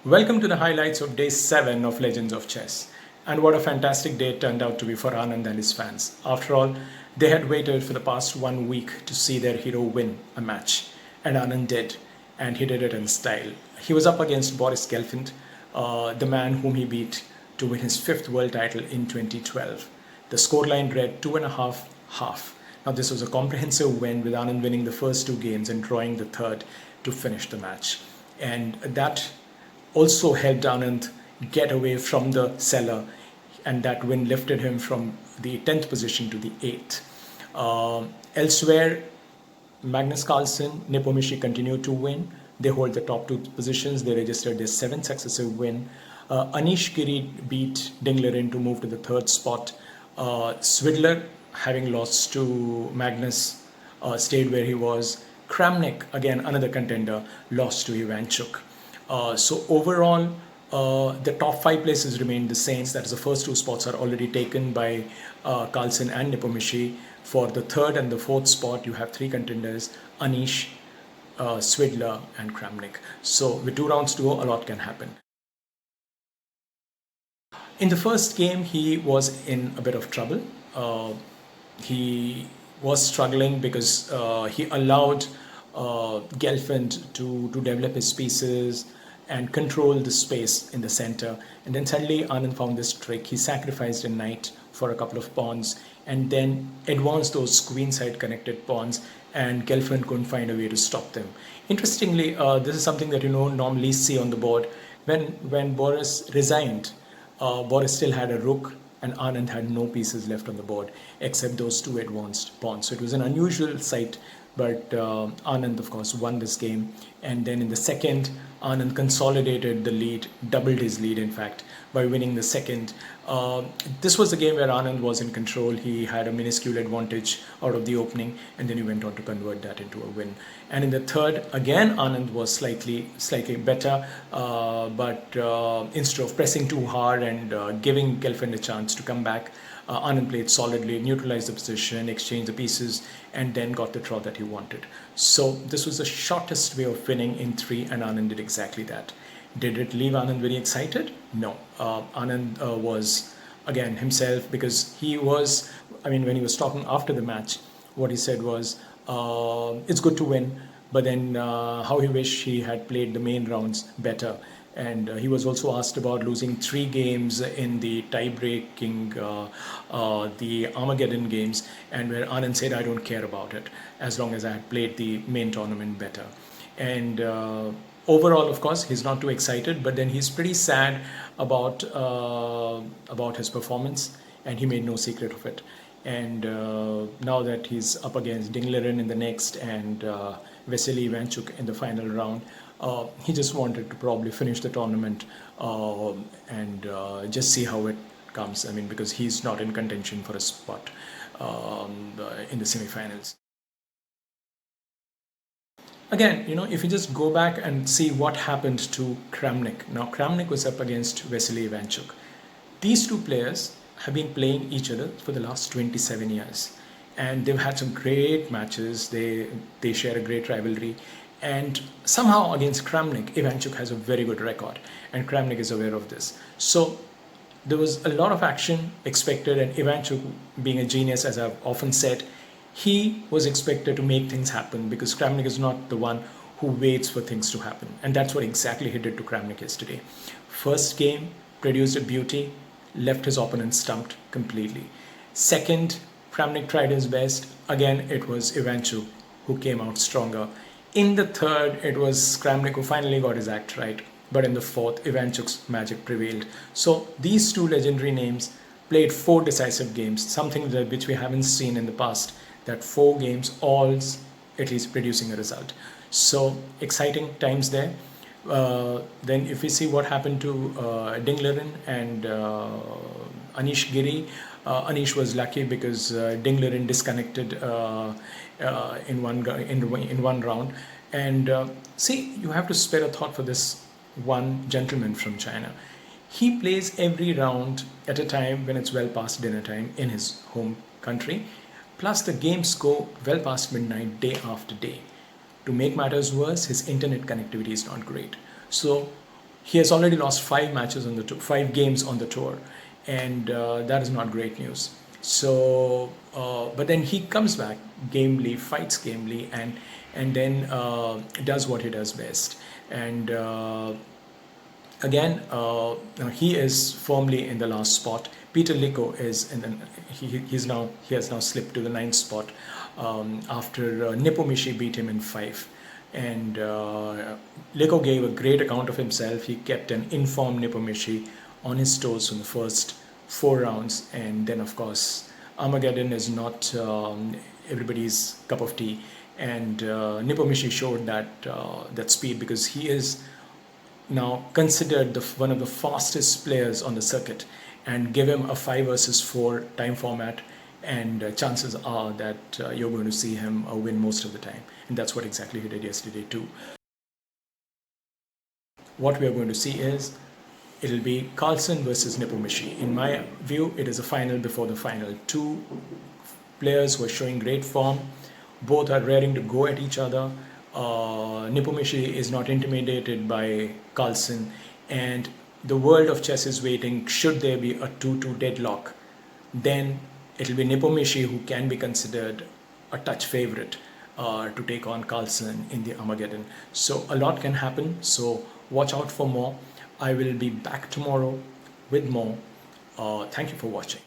Welcome to the highlights of day 7 of Legends of Chess. And what a fantastic day it turned out to be for Anand and his fans. After all, they had waited for the past 1 week to see their hero win a match. And Anand did. And he did it in style. He was up against Boris Gelfand, the man whom he beat to win his 5th world title in 2012. The scoreline read 2.5 half. Now, this was a comprehensive win with Anand winning the first 2 games and drawing the third to finish the match. And that also helped Anand get away from the cellar, and that win lifted him from the 10th position to the 8th. Elsewhere, Magnus Carlsen, Nepomniachtchi continued to win. They hold the top 2 positions. They registered their 7th successive win. Anish Giri beat Dinglerin to move to the 3rd spot. Swidler, having lost to Magnus, stayed where he was. Kramnik, again another contender, lost to Ivanchuk. So overall, the top 5 places remain the same. That is, the first 2 spots are already taken by Carlsen and Nepomniachtchi. For the 3rd and the 4th spot, you have 3 contenders: Anish, Swidler, and Kramnik. So with 2 rounds to go, a lot can happen. In the first game, he was in a bit of trouble. He was struggling because he allowed Gelfand to develop his pieces and control the space in the center. And then suddenly Anand found this trick. He sacrificed a knight for a couple of pawns and then advanced those queenside connected pawns, and Gelfand couldn't find a way to stop them. Interestingly, this is something that you normally see on the board. When Boris resigned, Boris still had a rook, and Anand had no pieces left on the board except those 2 advanced pawns. So it was an unusual sight, but Anand, of course, won this game. And then in the second, Anand consolidated the lead, doubled his lead, in fact, by winning the second. This was the game where Anand was in control. He had a minuscule advantage out of the opening, and then he went on to convert that into a win. And in the third, again, Anand was slightly better, but instead of pressing too hard and giving Gelfand a chance to come back, Anand played solidly, neutralized the position, exchanged the pieces, and then got the draw that he wanted. So this was the shortest way of winning in 3, and Anand did exactly that. Did it leave Anand very excited? No. Anand was, again, himself, because he was, when he was talking after the match, what he said was, it's good to win, but then how he wished he had played the main rounds better. And he was also asked about losing 3 games in the tie-breaking, the Armageddon games, and where Anand said, I don't care about it, as long as I had played the main tournament better. And overall, of course, he's not too excited, but then he's pretty sad about his performance, and he made no secret of it. And now that he's up against Dinglerin in the next and Vasily Ivanchuk in the final round, he just wanted to probably finish the tournament and just see how it comes. Because he's not in contention for a spot in the semifinals. Again, if you just go back and see what happened to Kramnik. Now, Kramnik was up against Vasily Ivanchuk. These 2 players have been playing each other for the last 27 years. And they've had some great matches. They share a great rivalry. And somehow against Kramnik, Ivanchuk has a very good record. And Kramnik is aware of this. So there was a lot of action expected. And Ivanchuk, being a genius, as I've often said, he was expected to make things happen, because Kramnik is not the one who waits for things to happen. And that's what exactly he did to Kramnik yesterday. First game, produced a beauty, left his opponent stumped completely. Second, Kramnik tried his best. Again, it was Ivanchuk who came out stronger. In the third, it was Kramnik who finally got his act right. But in the fourth, Ivanchuk's magic prevailed. So these 2 legendary names played 4 decisive games, something which we haven't seen in the past, that 4 games all at least producing a result. So exciting times there. Then if we see what happened to Dinglerin and Anish Giri, Anish was lucky because Dinglerin disconnected in one round. And see, you have to spare a thought for this one gentleman from China. He plays every round at a time when it's well past dinner time in his home country. Plus the games go well past midnight day after day. To make matters worse, his internet connectivity is not great. So He has already lost 5 matches on the 5 games on the tour, and that is not great news. So, but then he comes back gamely, fights gamely, and then does what he does best. And again, he is firmly in the last spot. Peter Liko is in the, he has now slipped to the 9th spot after Nepomuceni beat him in 5. And Liko gave a great account of himself. He kept an informed Nepomuceni on his toes from the first 4 rounds, and then of course Armageddon is not everybody's cup of tea, and Nepomuceni showed that speed, because he is now considered one of the fastest players on the circuit, and give him a 5 versus 4 time format, and chances are that you're going to see him win most of the time, and that's what exactly he did yesterday too. What we are going to see is it'll be Carlsen versus Nepomuceni. In my view, it is a final before the final. 2 players who are showing great form. Both are raring to go at each other. Nepomuceni is not intimidated by Carlsen, and the world of chess is waiting. Should there be a 2-2 deadlock, then it'll be Nepomuceni who can be considered a touch favorite to take on Carlsen in the Armageddon. So a lot can happen, so watch out for more. I will be back tomorrow with more. Thank you for watching.